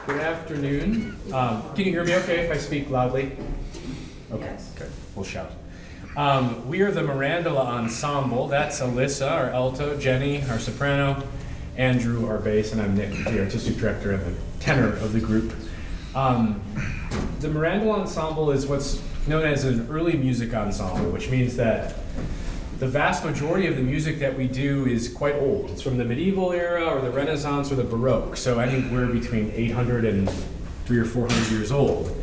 Good afternoon. Can you hear me okay if I speak loudly? Okay, Yes. good. We'll shout. We are the Mirandola Ensemble. That's Alyssa, our alto, Jenny, our soprano, Andrew, our bass, and I'm Nick, the artistic director and the tenor of the group. The Mirandola Ensemble is what's known as an early music ensemble, which means that the vast majority of the music that we do is quite old. It's from the medieval era or the Renaissance or the Baroque, so I think we're between 800 and 300 or 400 years old.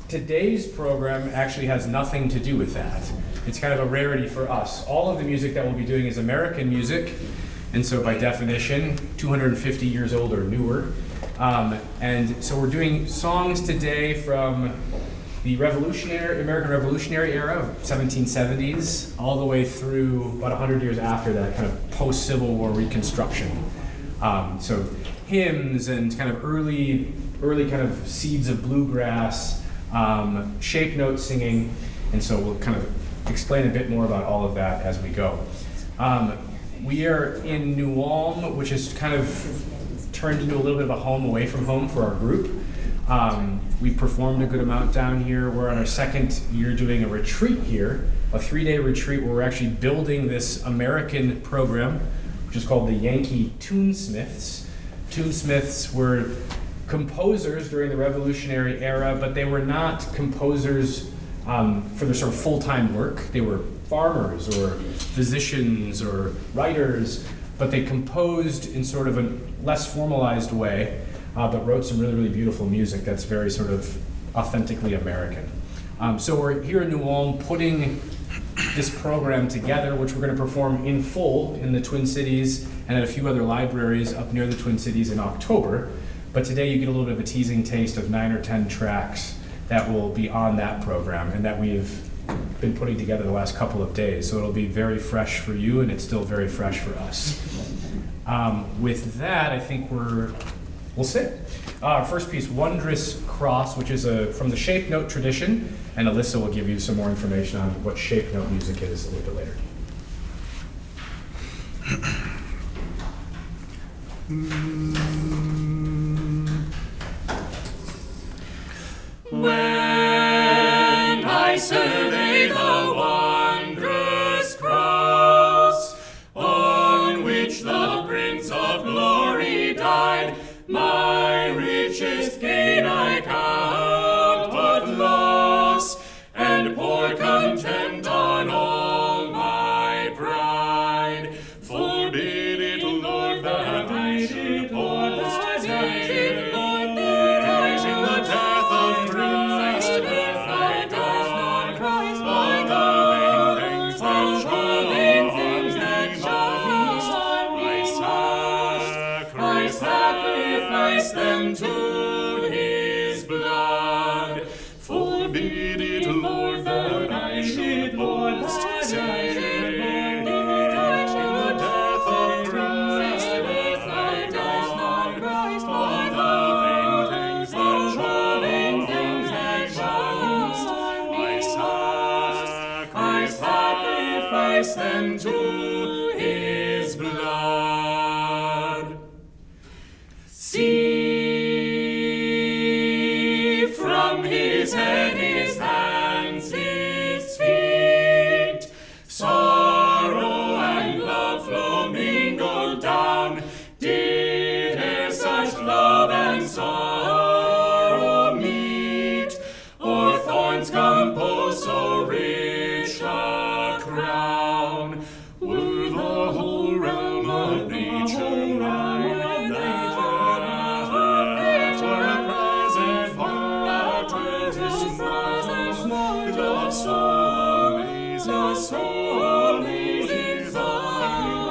Today's program actually has nothing to do with that. It's kind of a rarity for us. All of the music that we'll be doing is American music, and so by definition, 250 years old or newer. And so we're doing songs today from the American Revolutionary era of 1770s, all the way through about 100 years after that, kind of post-Civil War Reconstruction. So hymns and kind of early kind of seeds of bluegrass, shape note singing, and so we'll kind of explain a bit more about all of that as we go. We are in New Ulm, which has kind of turned into a little bit of a home away from home for our group. We've performed a good amount down here. We're on our second year doing a retreat here, a 3-day retreat where we're actually building this American program, which is called the Yankee Tunesmiths. Tunesmiths were composers during the Revolutionary era, but they were not composers for their sort of full-time work. They were farmers or physicians or writers, but they composed in sort of a less formalized way, but wrote some really, really beautiful music that's very sort of authentically American. So we're here in New Ulm putting this program together, which we're going to perform in full in the Twin Cities and at a few other libraries up near the Twin Cities in October. But today you get a little bit of a teasing taste of 9 or 10 tracks that will be on that program and that we've been putting together the last couple of days. So it'll be very fresh for you, and it's still very fresh for us. With that, I think we'll sing. Our first piece, Wondrous Cross, which is from the shape note tradition, and Alyssa will give you some more information on what shape note music is a little bit later. When I survey the wondrous cross on which the Prince of Glory died, my richest gain I count but loss, and pour contempt on all my pride. Forbid it, Lord, that I should boast in the death of Christ, as I die, by the vain things that shall be, I sacrifice them to His blood. Forbid it, Lord, that I should boast in the death of Christ, as I die, by the vain things that shall be, I sacrifice them to His blood. See from His head, His hands, His feet, sorrow and love flow mingled down. Did e'er such love and sorrow meet, or thorns compose so rich a crown? Were the whole realm of nature mine, for a present love so amazing, divine,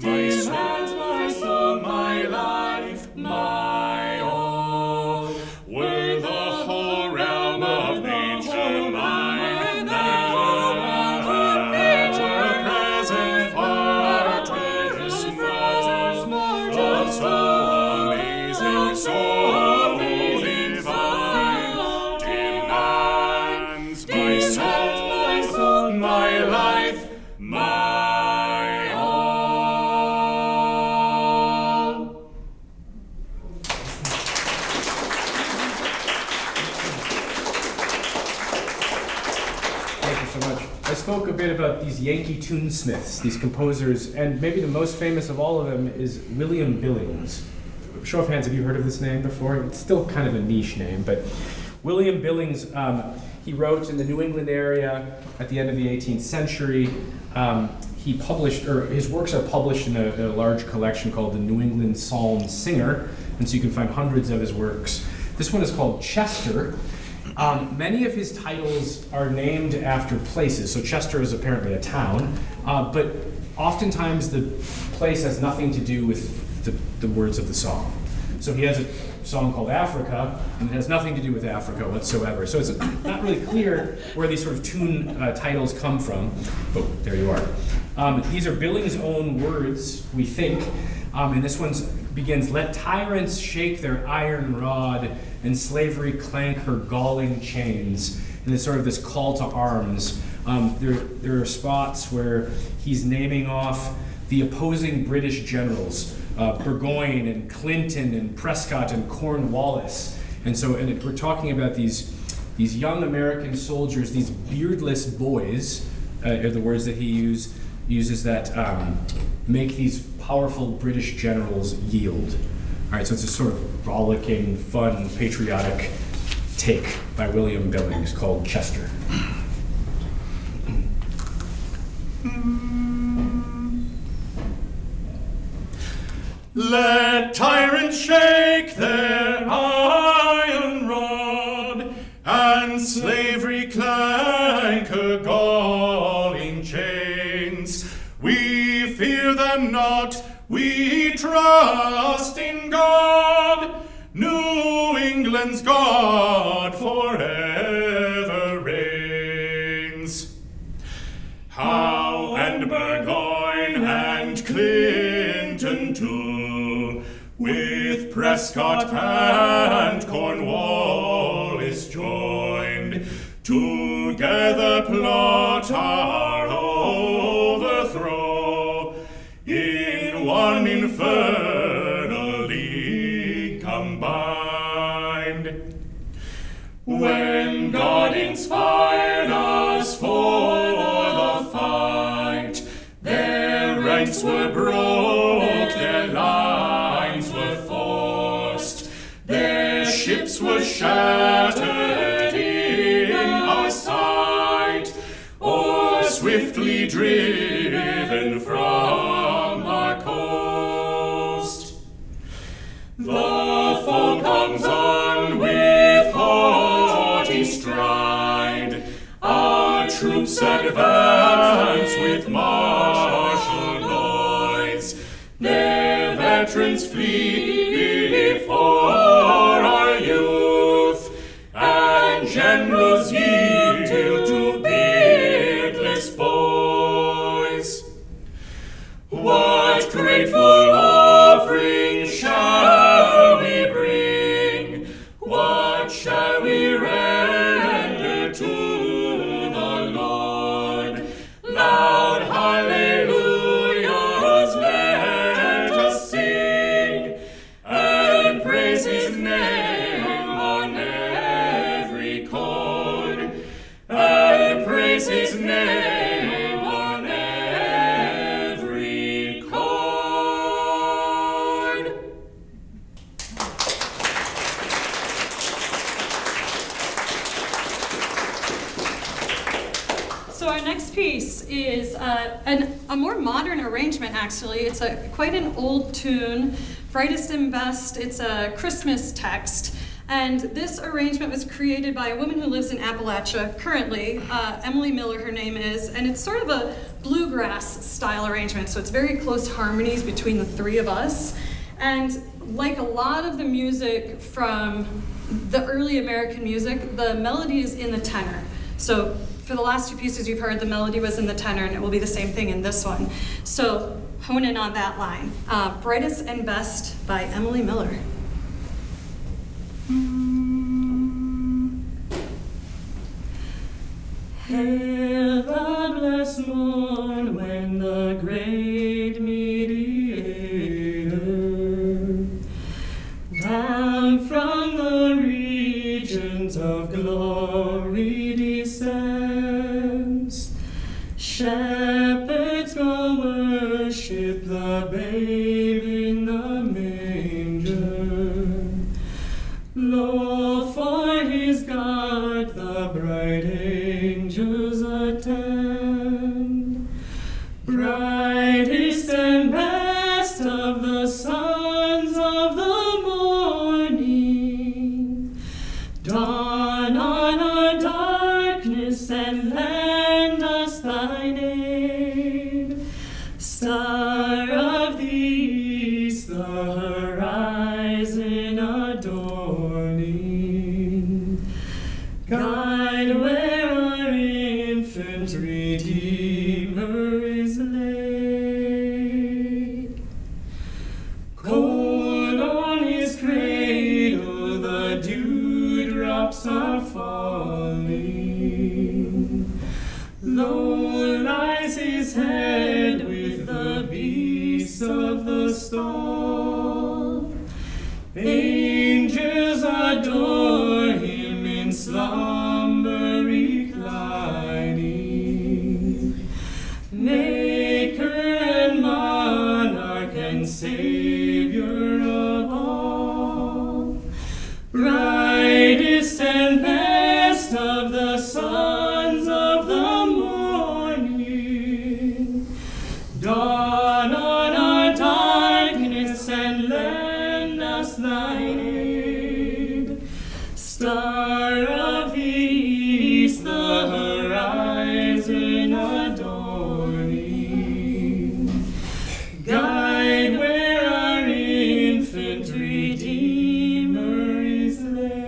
my soul, my soul, my life, spoke a bit about these Yankee Tunesmiths, these composers, and maybe the most famous of all of them is William Billings. Show of hands, have you heard of this name before? It's still kind of a niche name, but William Billings, he wrote in the New England area at the end of the 18th century. He published, or his works are published in a large collection called the New England Psalm Singer, and so you can find hundreds of his works. This one is called Chester. Many of his titles are named after places, so Chester is apparently a town, but oftentimes the place has nothing to do with the words of the song. So he has a song called Africa, and it has nothing to do with Africa whatsoever. So it's not really clear where these sort of tune titles come from, but there you are. These are Billings' own words, we think, and this one begins, "Let tyrants shake their iron rod, and slavery clank her galling chains." And it's sort of this call to arms. There are spots where he's naming off the opposing British generals, Burgoyne and Clinton and Prescott and Cornwallis. And so we're talking about these young American soldiers, these beardless boys, are the words that he uses that make these powerful British generals yield. All right, so it's a sort of rollicking, fun, patriotic take by William Billings called Chester. Let tyrants shake their iron rod, and slavery clank her galling chains. We fear them not, we trust in God. New England's God forever reigns. Howe and Burgoyne and Clinton too, with Prescott and Cornwallis joined, together plot our overthrow in one infernal league combined. When God inspired us for the fight, their ranks were broke, their lines were forced, their ships were shattered in our sight, or swiftly driven from our coast. The foe comes on with haughty stride, our troops advance with martial noise, their veterans flee before our youth, and generals yield to beardless boys. What grateful offering shall we bring? What shall we render to the Lord? Loud hallelujahs let us sing, and praise his name on every chord, and praise his name on every chord. So our next piece is a more modern arrangement, actually. It's quite an old tune, Brightest and Best. It's a Christmas text. And this arrangement was created by a woman who lives in Appalachia currently, Emily Miller, her name is, and it's sort of a bluegrass style arrangement, so it's very close harmonies between the three of us. And like a lot of the music from the early American music, the melody is in the tenor. So for the last two pieces you've heard, the melody was in the tenor, and it will be the same thing in this one. So hone in on that line. Brightest and Best by Emily Miller. Hail the blessed morn when the great mediator down from the regions of glory descends, Low lies his head with the beasts of the stall. Angels adore him in slumber reclining. Maker and monarch and Savior of all, brightest and best of the sons of the morning, dawn on our darkness and lend us thine aid. Star of the east, the horizon adorning, guide where our infant Redeemer is laid.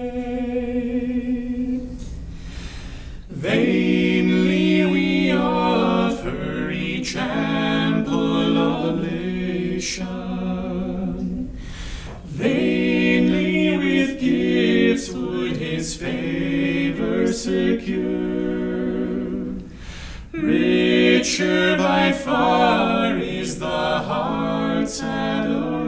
Vainly we offer each ample oblation. Vainly with gifts would his favor secure. Richer by far is the heart's adoration.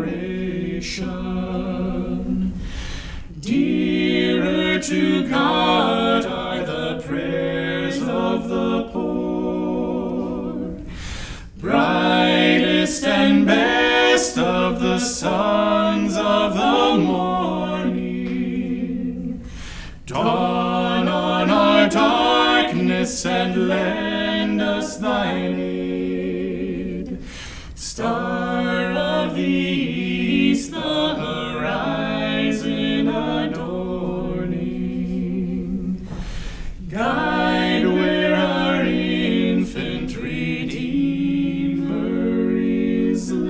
Dearer to God are the prayers of the poor. Brightest and best of the sons of the morning, dawn on our darkness and lend us thine aid. Star of the east, the horizon adorning, guide where our infant Redeemer is laid.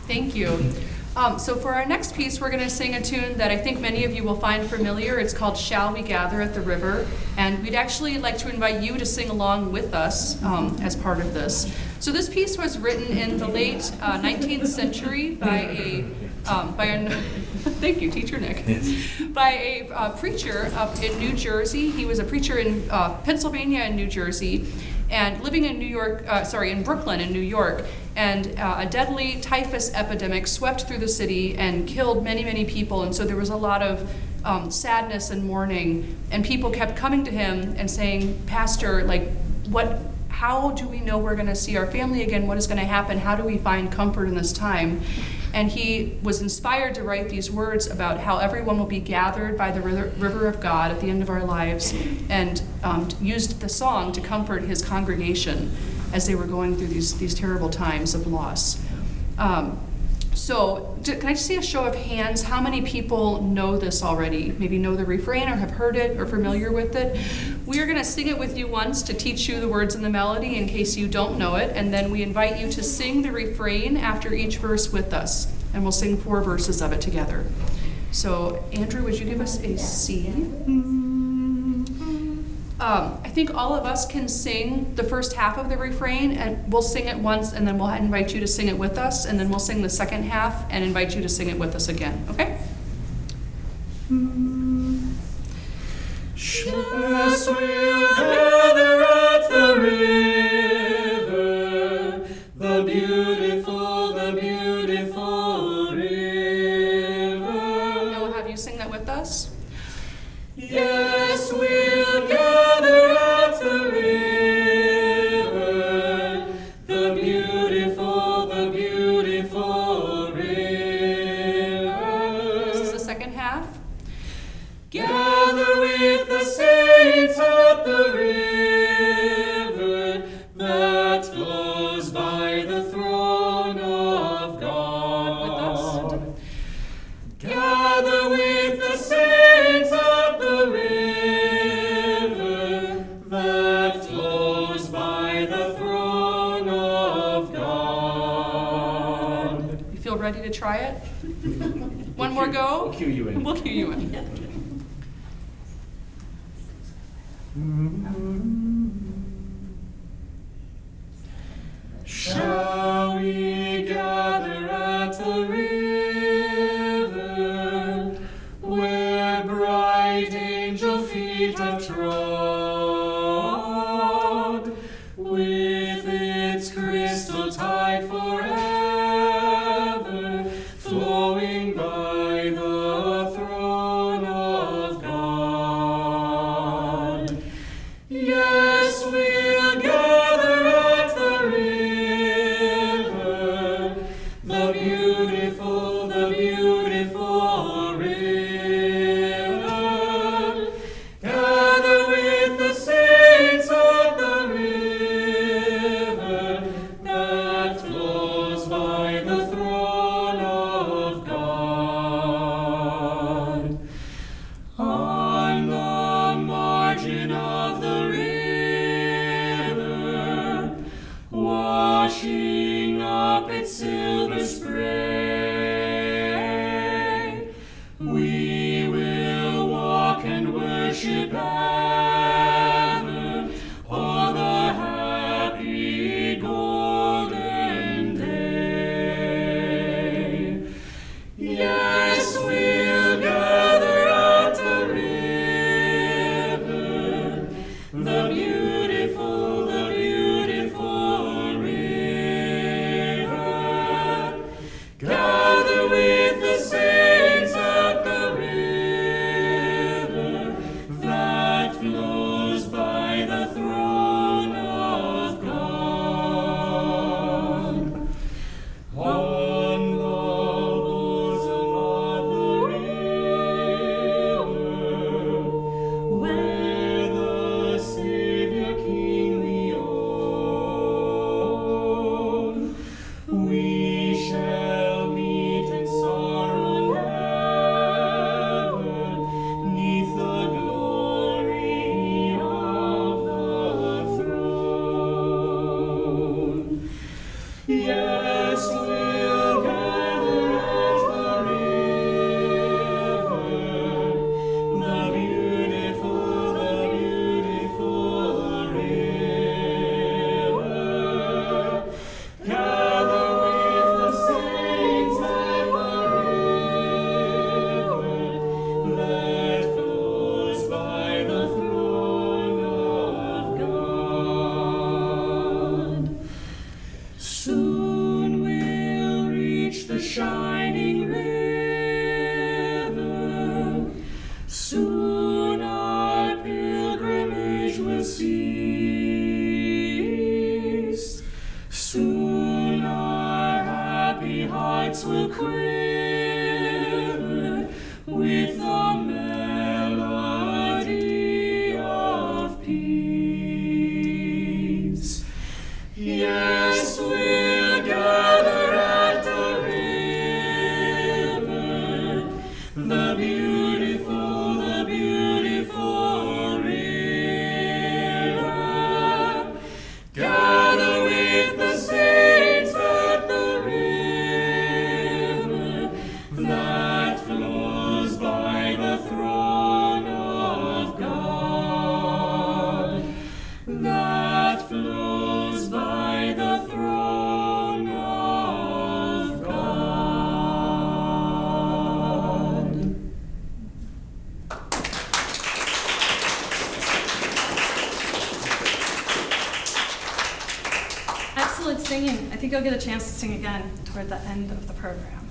Thank you. So for our next piece, we're going to sing a tune that I think many of you will find familiar. It's called Shall We Gather at the River? And we'd actually like to invite you to sing along with us as part of this. So this piece was written in the late 19th century by a thank you, Teacher Nick, by a preacher up in New Jersey. He was a preacher in Pennsylvania and New Jersey, and living in in Brooklyn in New York. And a deadly typhus epidemic swept through the city and killed many, many people. And so there was a lot of sadness and mourning. And people kept coming to him and saying, Pastor, how do we know we're going to see our family again? What is going to happen? How do we find comfort in this time? And he was inspired to write these words about how everyone will be gathered by the river of God at the end of our lives, and used the song to comfort his congregation as they were going through these terrible times of loss. So can I just see a show of hands? How many people know this already? Maybe know the refrain or have heard it or familiar with it? We are going to sing it with you once to teach you the words and the melody in case you don't know it, and then we invite you to sing the refrain after each verse with us, and we'll sing 4 verses of it together. So Andrew, would you give us a C? I think all of us can sing the first half of the refrain, and we'll sing it once, and then we'll invite you to sing it with us, and then we'll sing the second half and invite you to sing it with us again, okay? Yes, we'll gather at the river, the beautiful river. And we'll have you sing that with us. Yes, we'll gather at the river, the beautiful river. This is the second half. Gather with the saints at the river that flows by the throne of God. With us. Gather with the saints at the river that flows by the throne of God. You feel ready to try it? One more go? We'll cue you in. We'll cue you in. Shall bright angel feet have trod, with its crystal tide forever flowing by the throne of God. Yes, we'll gather at the river, the beautiful river. Gather with the saints at the river that flows by the throne of God. On the margin of the river, washing up its silver spray, we will walk and worship ever on the happy golden day. Yes, we'll gather at the river, the beautiful river. Gather with the saints at the river that flows by the throne of God. On the bosom of the river, where the Savior King we own, we shall meet in sorrow never, 'neath the glory of the throne. Yes, we'll gather at the river, the beautiful river. Gather with the saints at the river that flows by the throne of God. Soon we'll reach the shining river. Soon our pilgrimage will cease. Soon our happy hearts will quiver with the melody of peace. Yes, we'll gather at the river, the beautiful river. Gather with the saints at the river that flows by the throne of God. That flows by the throne of God. Excellent singing. I think you'll get a chance to sing again toward the end of the program.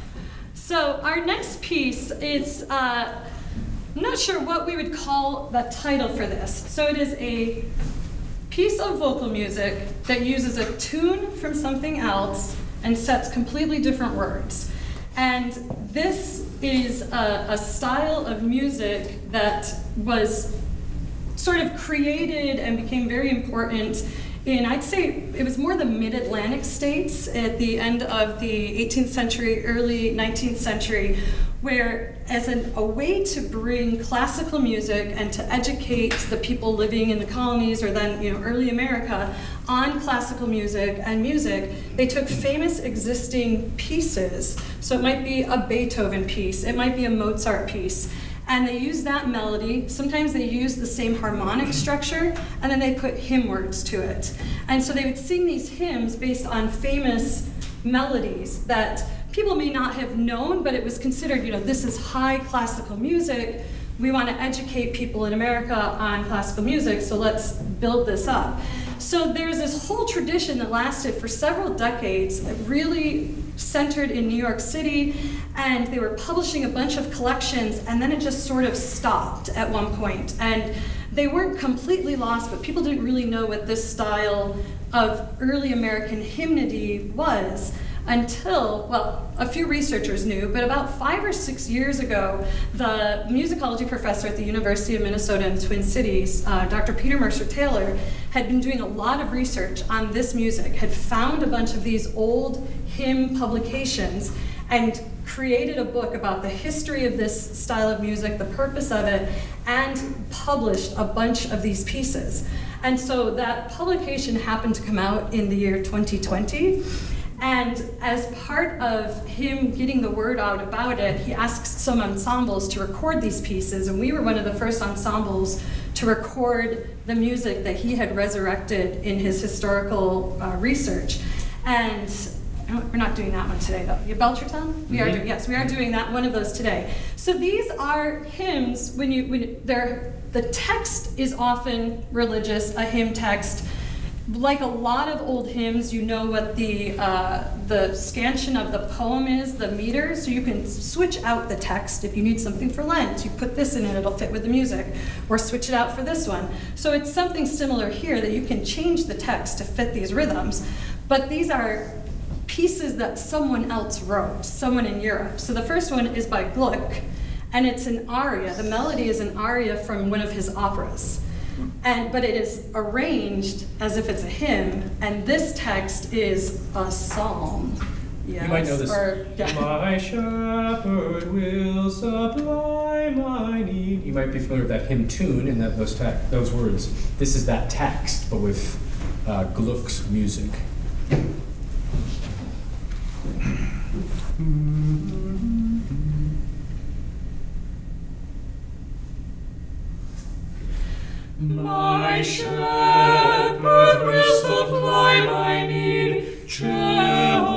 So our next piece is, I'm not sure what we would call the title for this. So it is a piece of vocal music that uses a tune from something else and sets completely different words. And this is a style of music that was sort of created and became very important in, I'd say, it was more the mid-Atlantic states at the end of the 18th century, early 19th century, where as a way to bring classical music and to educate the people living in the colonies or then early America on classical music and music, they took famous existing pieces. So it might be a Beethoven piece, it might be a Mozart piece, and they use that melody. Sometimes they use the same harmonic structure, and then they put hymn words to it. And so they would sing these hymns based on famous melodies that people may not have known, but it was considered, this is high classical music we want to educate people in America on classical music, so let's build this up. So there's this whole tradition that lasted for several decades, that really centered in New York City, and they were publishing a bunch of collections, and then it just sort of stopped at one point. And they weren't completely lost, but people didn't really know what this style of early American hymnody was until, well, a few researchers knew, but about 5 or 6 years ago, the musicology professor at the University of Minnesota in Twin Cities, Dr. Peter Mercer Taylor, had been doing a lot of research on this music, had found a bunch of these old hymn publications, and created a book about the history of this style of music, the purpose of it, and published a bunch of these pieces. And so that publication happened to come out in the year 2020. And as part of him getting the word out about it, he asked some ensembles to record these pieces, and we were one of the first ensembles to record the music that he had resurrected in his historical research. And we're not doing that one today, though. You Belchertown? We are doing, yes, we are doing that one of those today. So these are hymns. The text is often religious, a hymn text. Like a lot of old hymns, you know what the scansion of the poem is, the meter, so you can switch out the text. If you need something for Lent, you put this in and it'll fit with the music, or switch it out for this one. So it's something similar here, that you can change the text to fit these rhythms, but these are pieces that someone else wrote, someone in Europe. So the first one is by Gluck, and it's an aria. The melody is an aria from one of his operas. But it is arranged as if it's a hymn, and this text is a psalm. Yes, you might know this. Yeah. My shepherd will supply my need. You might be familiar with that hymn tune and those words. This is that text, but with Gluck's music. My shepherd will supply my need, Jehovah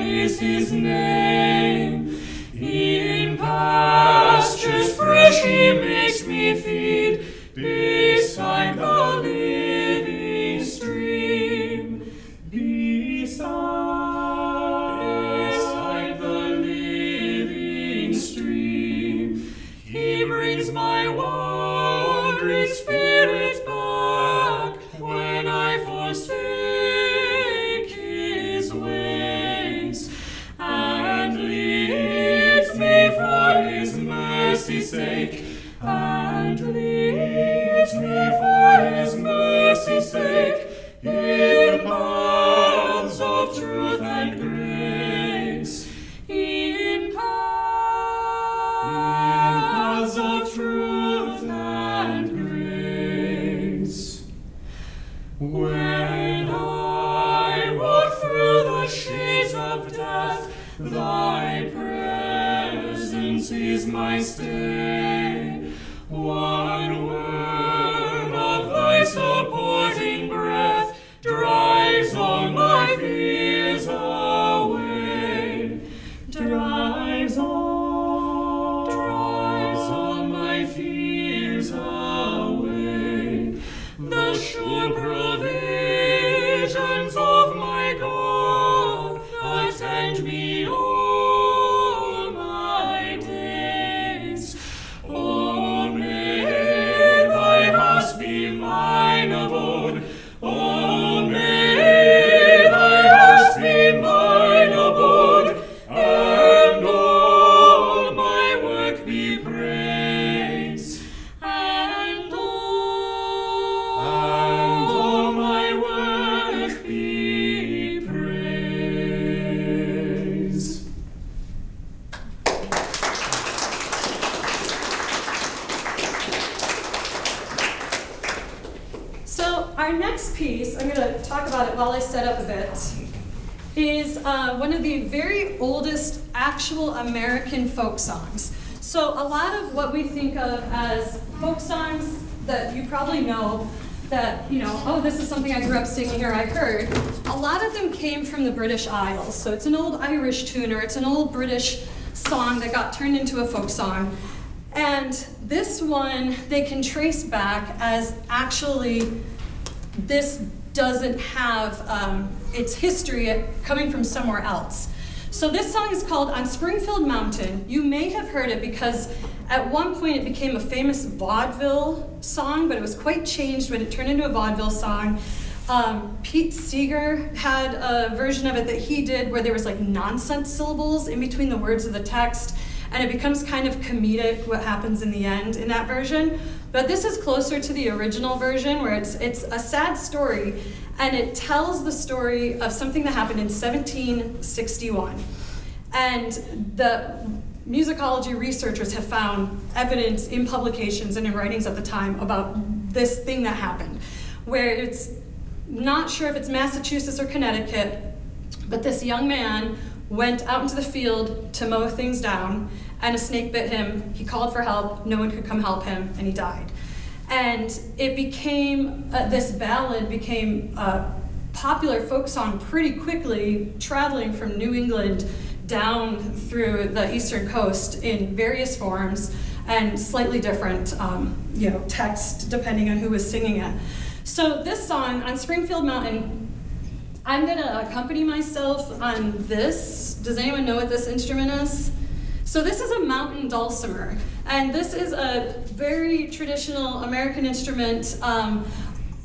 is his name. In pastures fresh he makes me feed, beside the living stream. Beside the living stream, he brings my wandering spirit back when I forsake his ways, and leads me for his mercy's sake, and leads me for his mercy's sake, in paths of truth and grace, in paths of truth and grace. When I walk through the shades of death, thy presence is my stay. One word of thy supporting breath drives all my fears away. Drives all my fears away. The sure provisions of my God attend me all my days. Oh, may thy house be mine abode. Oh, may thy house be mine abode, and all my work be praise, and all my work be praise. So our next piece, I'm going to talk about it while I set up a bit, is one of the very oldest actual American folk songs. So a lot of what we think of as folk songs that you probably know, that, oh, this is something I grew up singing or I heard, a lot of them came from the British Isles. So it's an old Irish tune, or it's an old British song that got turned into a folk song. And this one they can trace back as actually this doesn't have its history coming from somewhere else. So this song is called On Springfield Mountain. You may have heard it because at one point it became a famous vaudeville song, but it was quite changed when it turned into a vaudeville song. Pete Seeger had a version of it that he did where there was like nonsense syllables in between the words of the text, and it becomes kind of comedic what happens in the end in that version. But this is closer to the original version where it's a sad story, and it tells the story of something that happened in 1761. And the musicology researchers have found evidence in publications and in writings at the time about this thing that happened, where it's not sure if it's Massachusetts or Connecticut, but this young man went out into the field to mow things down, and a snake bit him. He called for help, no one could come help him, and he died. And it became, this ballad became a popular folk song pretty quickly, traveling from New England down through the eastern coast in various forms and slightly different text depending on who was singing it. So this song, On Springfield Mountain, I'm gonna accompany myself on this. Does anyone know what this instrument is? So this is a mountain dulcimer, and this is a very traditional American instrument,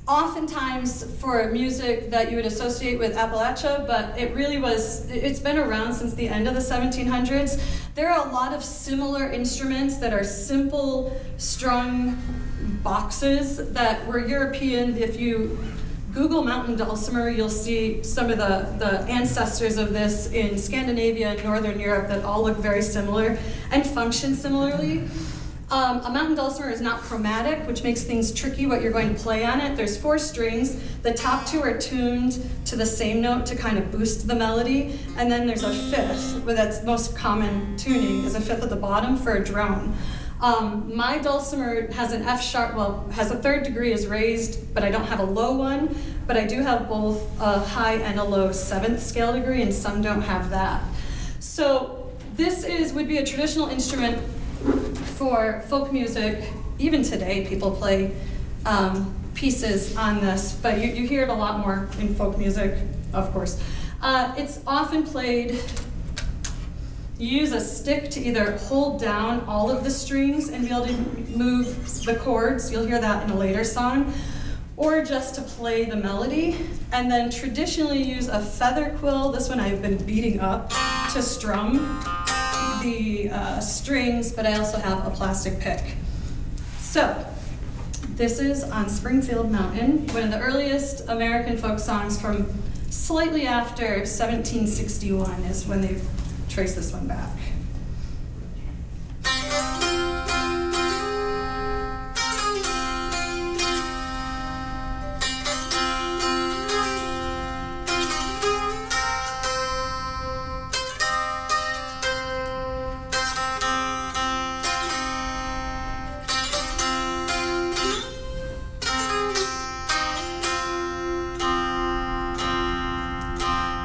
oftentimes for music that you would associate with Appalachia, but it's been around since the end of the 1700s. There are a lot of similar instruments that are simple strung boxes that were European. If you Google mountain dulcimer, you'll see some of the ancestors of this in Scandinavia and Northern Europe that all look very similar and function similarly. A mountain dulcimer is not chromatic, which makes things tricky what you're going to play on it. There's 4 strings. The top 2 are tuned to the same note to kind of boost the melody. And then there's a 5th, where that's most common tuning, is a 5th at the bottom for a drone. My dulcimer has an F sharp, has a 3rd degree is raised, but I don't have a low one. But I do have both a high and a low 7th scale degree, and some don't have that. So this would be a traditional instrument for folk music. Even today, people play pieces on this, but you hear it a lot more in folk music, of course. It's often played. You use a stick to either hold down all of the strings and be able to move the chords. You'll hear that in a later song. Or just to play the melody. And then traditionally use a feather quill. This one I've been beating up to strum the strings, but I also have a plastic pick. So this is On Springfield Mountain, one of the earliest American folk songs from slightly after 1761 is when they've traced this one back.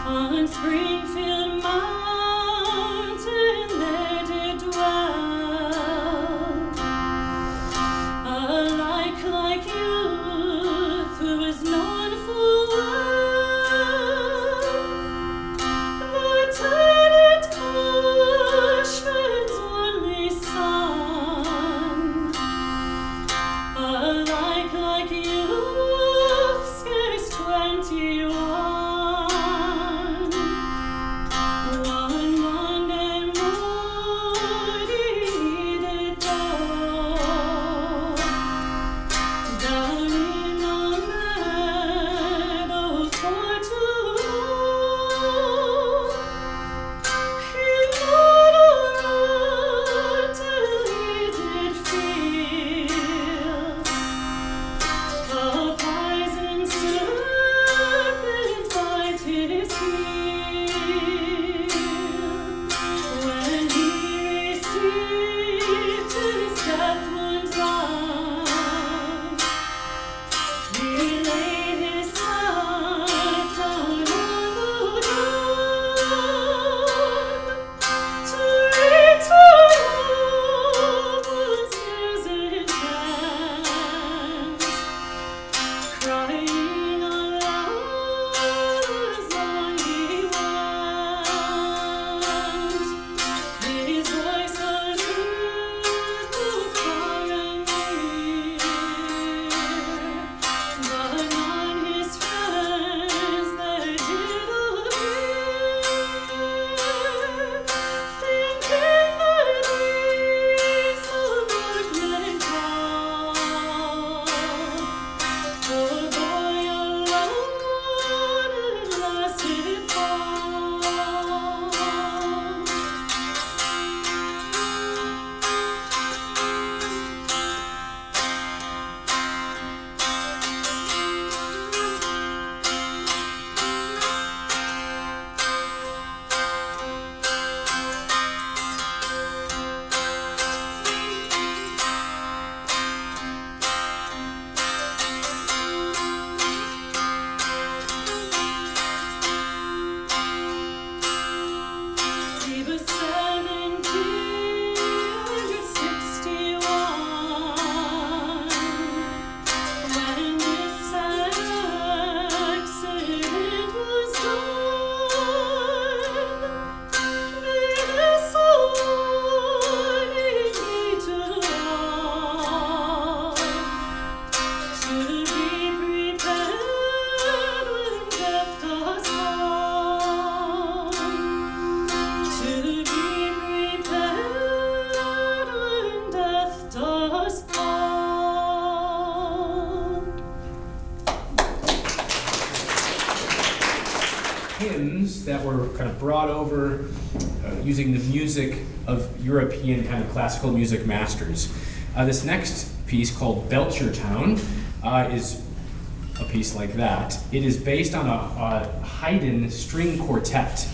On Springfield Mountain us found. Hymns that were kind of brought over using the music of European kind of classical music masters. This next piece called Belchertown is a piece like that. It is based on a Haydn string quartet.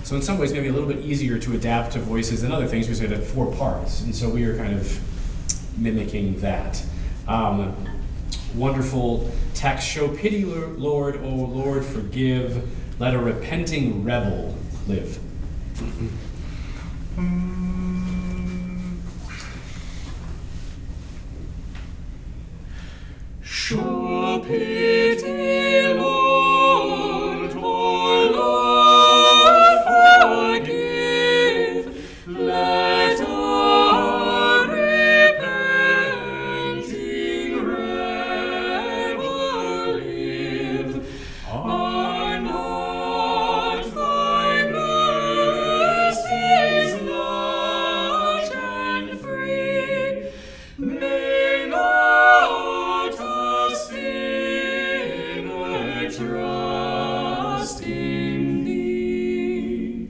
So in some ways maybe a little bit easier to adapt to voices than other things because it had 4 parts. And so we are kind of mimicking that. Wonderful text, show pity, Lord, O Lord, forgive, let a repenting rebel live. Show pity, Lord, O Lord, forgive, let a repenting rebel live. Are not thy mercies large and free? May not a sinner trust in thee.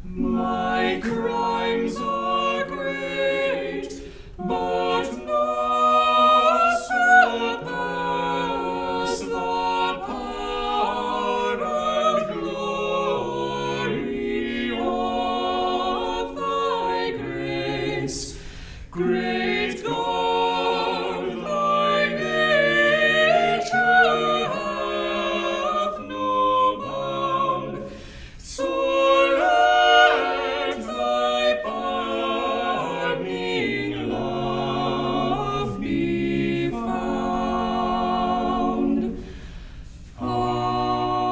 My crimes are great, but not surpass the power and glory of thy grace. Great God, thy nature hath no bound, so let thy pardoning love be found. Amen.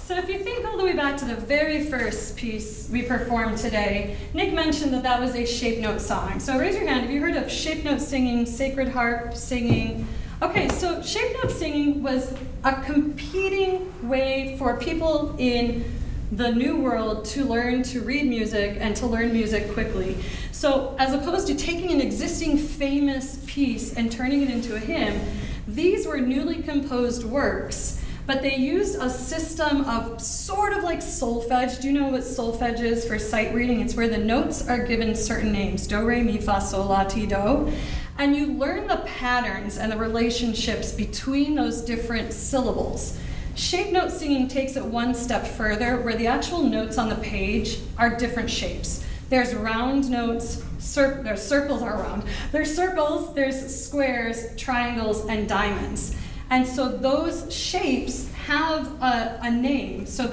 So if you think all the way back to the very first piece we performed today, Nick mentioned that that was a shape note song. So raise your hand, have you heard of shape note singing, sacred harp singing? Okay, so shape note singing was a competing way for people in the new world to learn to read music and to learn music quickly. So as opposed to taking an existing famous piece and turning it into a hymn, these were newly composed works, but they used a system of sort of like solfege. Do you know what solfege is for sight reading? It's where the notes are given certain names, do, re, mi, fa, sol, la, ti, do. And you learn the patterns and the relationships between those different syllables. Shape note singing takes it one step further, where the actual notes on the page are different shapes. There's round notes, there's circles are round. There's circles, there's squares, triangles, and diamonds. And so those shapes have a name. So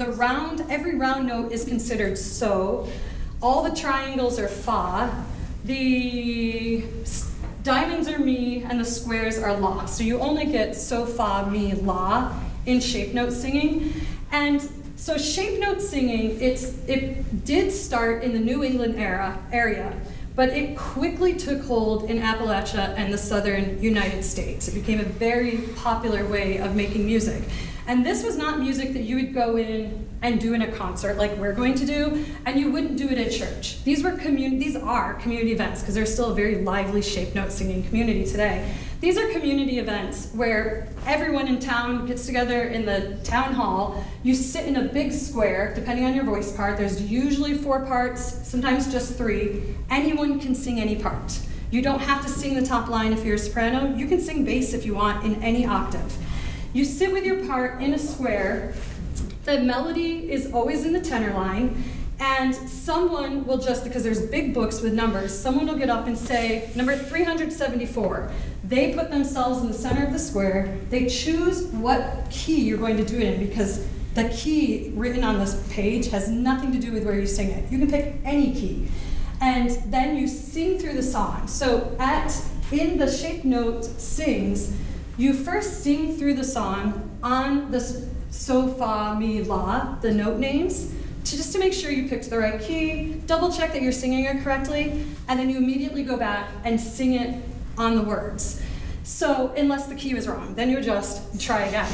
every round note is considered so. All the triangles are fa. The diamonds are mi, and the squares are la. So you only get so, fa, mi, la in shape note singing. And so shape note singing, it did start in the New England area, but it quickly took hold in Appalachia and the southern United States. It became a very popular way of making music. And this was not music that you would go in and do in a concert like we're going to do, and you wouldn't do it at church. These are community events, because there's still a very lively shape note singing community today. These are community events where everyone in town gets together in the town hall. You sit in a big square, depending on your voice part. There's usually 4 parts, sometimes just 3. Anyone can sing any part. You don't have to sing the top line if you're a soprano. You can sing bass if you want in any octave. You sit with your part in a square. The melody is always in the tenor line, and someone will just, because there's big books with numbers, someone will get up and say, number 374. They put themselves in the center of the square. They choose what key you're going to do it in, because the key written on this page has nothing to do with where you sing it. You can pick any key. And then you sing through the song. So in the shape note sings, you first sing through the song on the so, fa, mi, la, the note names, just to make sure you picked the right key, double check that you're singing it correctly, and then you immediately go back and sing it on the words. So, unless the key was wrong, then you adjust and try again.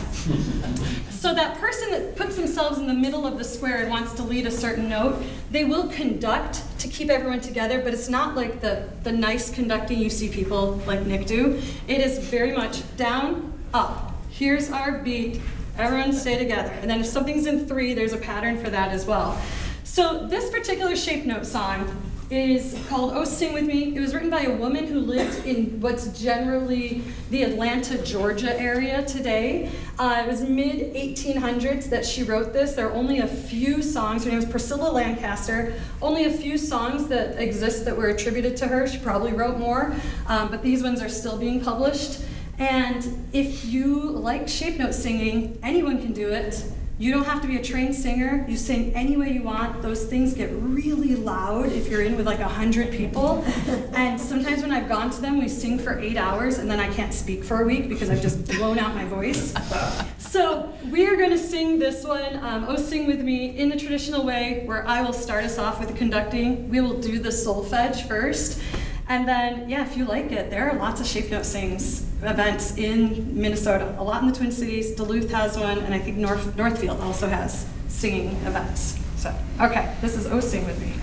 So that person that puts themselves in the middle of the square and wants to lead a certain note, they will conduct to keep everyone together, but it's not like the nice conducting you see people like Nick do. It is very much down, up. Here's our beat. Everyone stay together. And then if something's in 3, there's a pattern for that as well. So this particular shape note song is called Oh Sing With Me. It was written by a woman who lived in what's generally the Atlanta, Georgia area today. It was mid-1800s that she wrote this. There are only a few songs. Her name was Priscilla Lancaster. Only a few songs that exist that were attributed to her. She probably wrote more, but these ones are still being published. And if you like shape note singing, anyone can do it. You don't have to be a trained singer. You sing any way you want. Those things get really loud if you're in with like 100 people. And sometimes when I've gone to them, we sing for 8 hours and then I can't speak for a week because I've just blown out my voice. So we are going to sing this one, Oh Sing With Me, in the traditional way, where I will start us off with the conducting. We will do the solfege first. And then, yeah, if you like it, there are lots of shape note sings events in Minnesota. A lot in the Twin Cities. Duluth has one, and I think Northfield also has singing events. So, okay, this is Oh Sing With Me.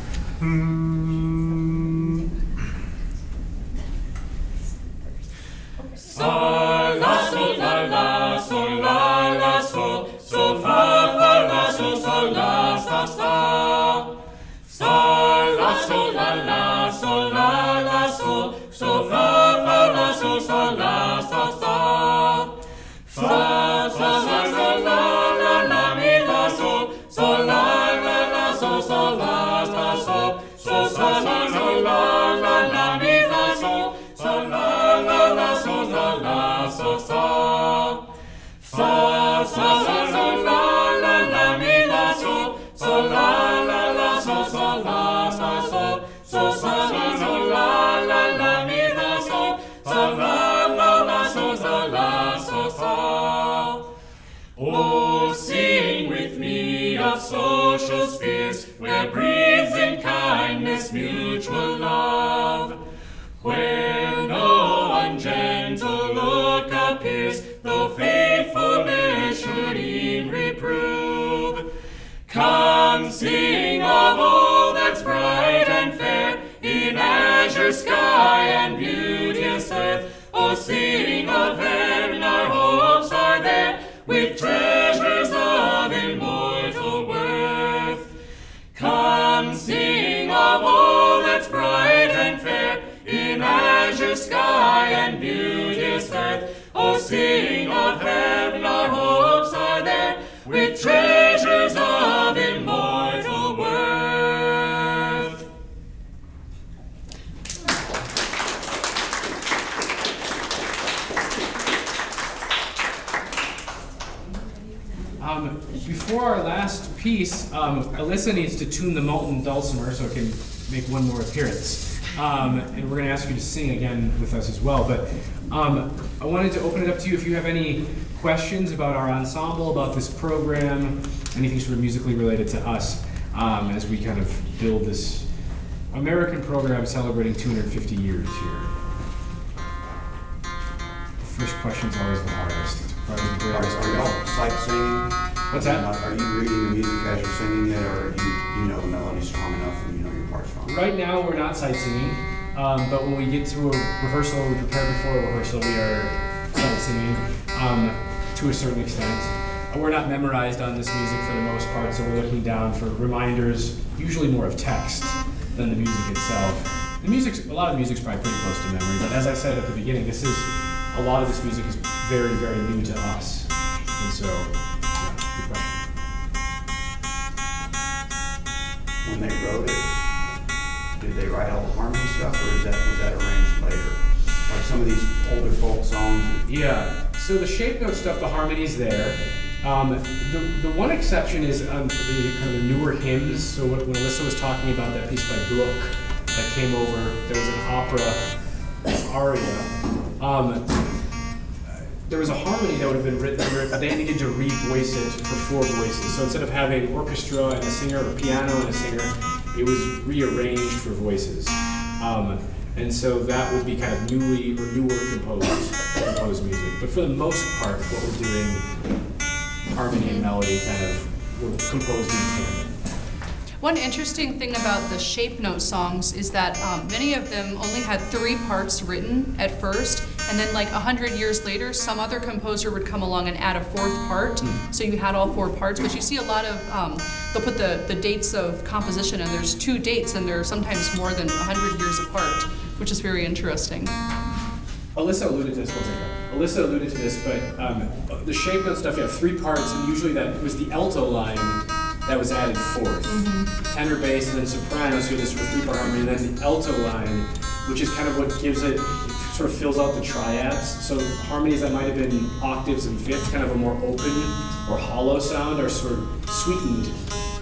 Sol, la, sol, la, la, sol, la, la, sol, sol, fa, fa, la, sol, sol, la, sa, sa. Sol, la, sol, la, la, sol, la, la, sol, sol, fa, fa, la, sol, sol, la, sa, sa. Fa, fa, sa, sol, la, la, la, mi, fa, sol, sol, la, la, la, sol, sol, la, sa, sol, sol, sa, sa, sol, la, la, la, mi, fa, sol, sol, la, la, la, sol, sol, la, so, sa. Fa, sa, sa, sol, la, la, la, mi, fa, sol, sol, la, la, la, sol, sol, la, sa, sol, so, sa, sa, sol, la, la, la, mi, fa, sol, sol, la, la, la, sol, sol, la, so, sa. Oh, sing with me of social spheres where breathes in kindness mutual love, where no ungentle look appears, though faithfulness should e'en reprove. Come sing of all that's bright and fair in azure sky and beauteous earth. Oh, sing of heaven, our hopes are there, with treasures of immortal worth. Come sing of all that's bright and fair in azure sky and beauteous earth. Oh, sing of heaven, our hopes are there, with treasures of immortal worth. Before our last piece, Alyssa needs to tune the Molten Dulcimer so it can make one more appearance. And we're going to ask you to sing again with us as well. But I wanted to open it up to you if you have any questions about our ensemble, about this program, anything sort of musically related to us, as we kind of build this American program celebrating 250 years here. The first question's always the hardest. It's probably the greatest. Are y'all sightseeing? What's that? Are you reading the music as you're singing it, or you know the melody strong enough and you know your part strong enough? Right now, we're not sightseeing, but when we get to a rehearsal, we prepare before a rehearsal, we are sightseeing to a certain extent. We're not memorized on this music for the most part, so we're looking down for reminders, usually more of text than the music itself. A lot of music's probably pretty close to memory, but as I said at the beginning, a lot of this music is very, very new to us. And so, yeah, good question. When they wrote it, did they write all the harmony stuff, or was that arranged later? Like some of these older folk songs? Yeah, so the shape note stuff, the harmony's there. The one exception is the kind of the newer hymns. So when Alyssa was talking about that piece by Gluck that came over, there was an opera aria. There was a harmony that would have been written where they needed to re-voice it for 4 voices. So instead of having orchestra and a singer, or piano and a singer, it was rearranged for voices. And so that would be kind of newer composed music. But for the most part, what we're doing, harmony and melody kind of were composed in tandem. One interesting thing about the shape note songs is that many of them only had 3 parts written at first, and then like 100 years later, some other composer would come along and add a 4th part, so you had all 4 parts. But you see a lot of, they'll put the dates of composition, and there's 2 dates, and they're sometimes more than 100 years apart, which is very interesting. Alyssa alluded to this, but the shape note stuff, you have 3 parts, and usually that was the alto line that was added 4th. Tenor, bass, and then soprano, so you have this sort of 3-part harmony, and then the alto line, which is kind of what gives it, sort of fills out the triads. So harmonies that might have been octaves and fifths, kind of a more open or hollow sound, are sort of sweetened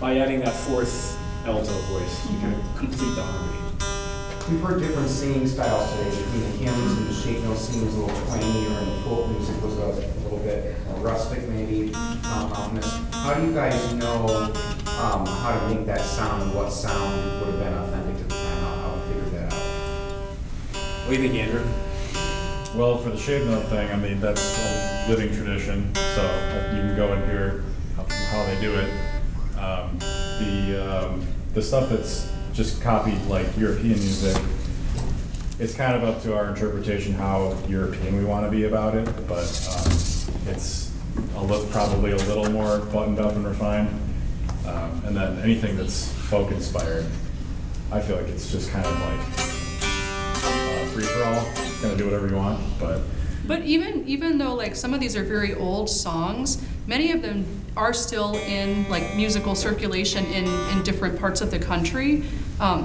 by adding that 4th alto voice to kind of complete the harmony. We've heard different singing styles today between the hymns and the shape note singing was a little twangier, and the folk music was a little bit more rustic, maybe monotonous. How do you guys know how to make that sound and what sound would have been authentic at the time? How to figure that out? What do you think, Andrew? Well, for the shape note thing, I mean, that's a living tradition, so you can go and hear how they do it. The stuff that's just copied like European music, it's kind of up to our interpretation how European we want to be about it, but it's probably a little more buttoned up and refined. And then anything that's folk inspired, I feel like it's just kind of like free for all, kind of do whatever you want, but even though like some of these are very old songs, many of them are still in like musical circulation in different parts of the country.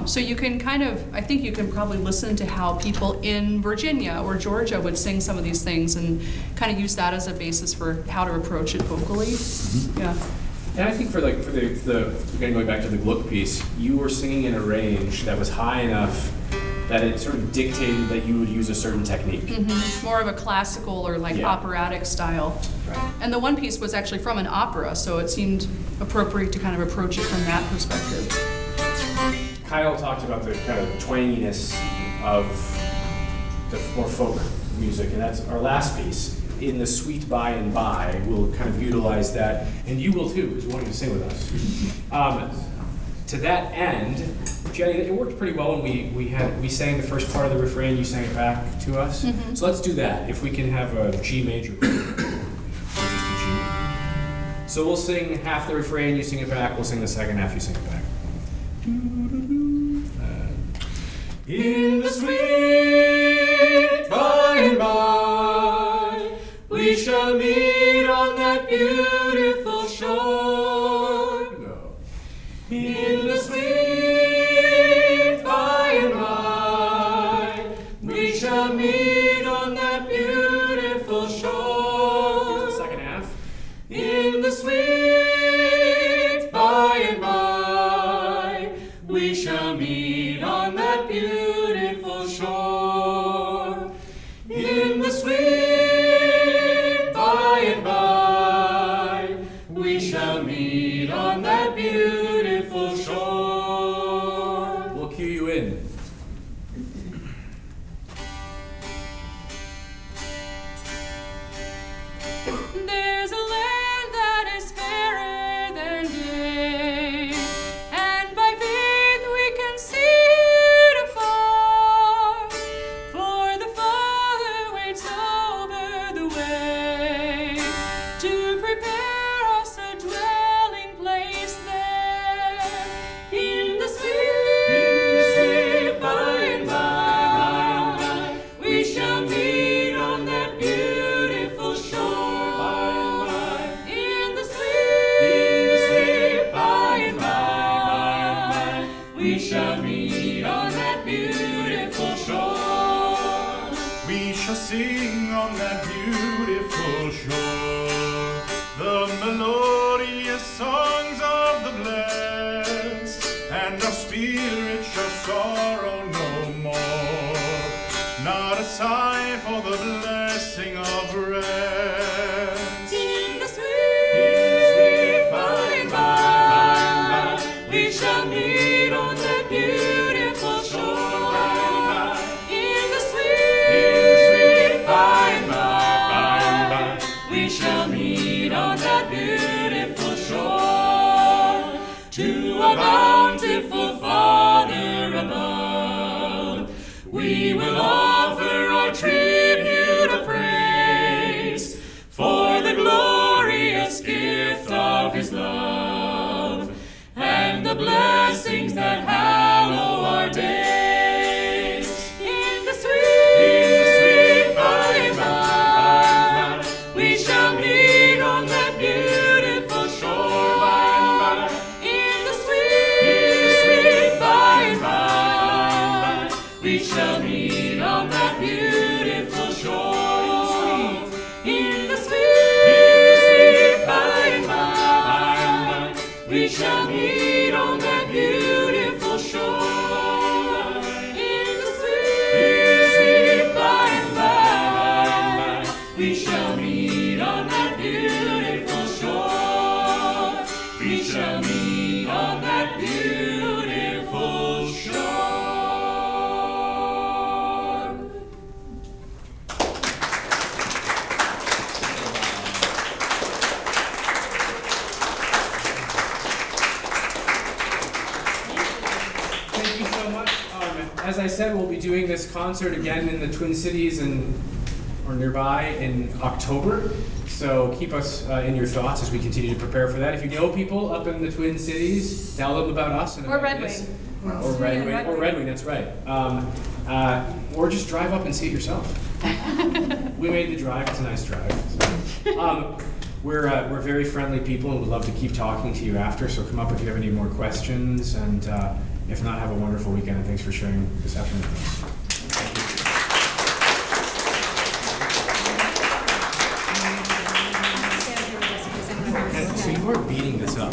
So you can kind of, I think you can probably listen to how people in Virginia or Georgia would sing some of these things and kind of use that as a basis for how to approach it vocally. Yeah. And I think for the again, going back to the Gluck piece, you were singing in a range that was high enough that it sort of dictated that you would use a certain technique. More of a classical or like operatic style. Right. And the one piece was actually from an opera, so it seemed appropriate to kind of approach it from that perspective. Kyle talked about the kind of twanginess of the more folk music, and that's our last piece. In the Sweet By and By, we'll kind of utilize that, and you will too, because you wanted to sing with us. To that end, Jenny, it worked pretty well when we sang the first part of the refrain, you sang it back to us. So let's do that. If we can have a G major, or just a G. So we'll sing half the refrain, you sing it back. We'll sing the second half, you sing it back. In the sweet by and by, we shall meet on that beautiful shore. Go. In the sweet by and by, we shall meet on that beautiful shore. Here's the second half. In the sweet by and by, we shall meet on that beautiful shore. In the sweet by and by, we shall meet on that beautiful shore. We'll cue you in. There's a land that is fairer than day, and by faith we can see it afar. For the Father waits over the way to prepare us a dwelling place there. spirit show sorrow no more, not a sigh for the blessing of rest. In the sweet by and by, we shall meet on that beautiful shore. In the sweet by and by, we shall meet on that beautiful shore. To a bountiful Father above, we will offer our tribute of praise for the glorious gift of His love and the blessings that hallow our days. In the sweet by and by, we shall meet on that beautiful shore. In the sweet by and by, we shall meet on that beautiful shore. In the sweet by and by, we shall meet on that beautiful shore. In the sweet by and by, we shall meet on that beautiful shore. We shall meet on that beautiful shore. Thank you so much. As I said, we'll be doing this concert again in the Twin Cities or nearby in October. So keep us in your thoughts as we continue to prepare for that. If you know people up in the Twin Cities, tell them about us. And Or about Red this. Wing. Or Red Wing. Or Red Wing, that's right. Or just drive up and see it yourself. We made the drive. It's a nice drive. So. We're very friendly people and would love to keep talking to you after. So come up if you have any more questions. And if not, have a wonderful weekend. And thanks for sharing this afternoon with us. So you are beating this up.